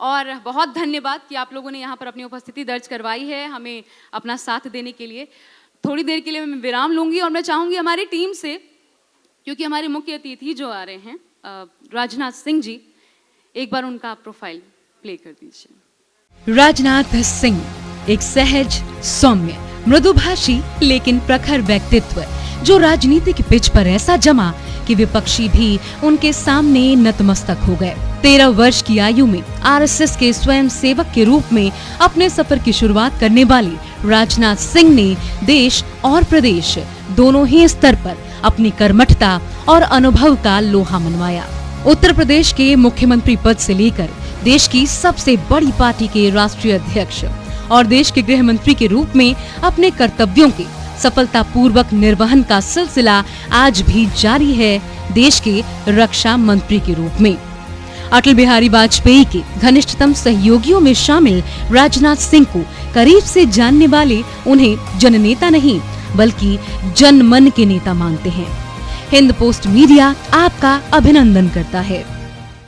और बहुत धन्यवाद कि आप लोगों ने यहाँ पर अपनी उपस्थिति दर्ज करवाई है, हमें अपना साथ देने के लिए। थोड़ी देर के लिए मैं विराम लूँगी और मैं चाहूँगी हमारी टीम से, क्योंकि हमारे मुख्य अतिथि जो आ रहे हैं राजनाथ सिंह जी, एक बार उनका प्रोफाइल प्ले कर दीजिए। राजनाथ सिंह एक सहज, सौम्य, मृदुभाषी लेकिन प्रखर व्यक्तित्व, जो राजनीति की पिच पर ऐसा जमा कि विपक्षी भी उनके सामने नतमस्तक हो गए। 13 वर्ष की आयु में आरएसएस के स्वयं सेवक के रूप में अपने सफर की शुरुआत करने वाले राजनाथ सिंह ने देश और प्रदेश दोनों ही स्तर पर अपनी कर्मठता और अनुभव का लोहा मनवाया। उत्तर प्रदेश के मुख्यमंत्री पद से लेकर देश की सबसे बड़ी पार्टी के राष्ट्रीय अध्यक्ष और देश के गृह मंत्री के रूप में अपने कर्तव्यों के सफलतापूर्वक निर्वहन का सिलसिला आज भी जारी है देश के रक्षा मंत्री के रूप में। अटल बिहारी वाजपेयी के घनिष्ठतम सहयोगियों में शामिल राजनाथ सिंह को करीब से जानने वाले उन्हें जननेता नहीं बल्कि जनमन के नेता मानते हैं। हिंद पोस्ट मीडिया आपका अभिनंदन करता है।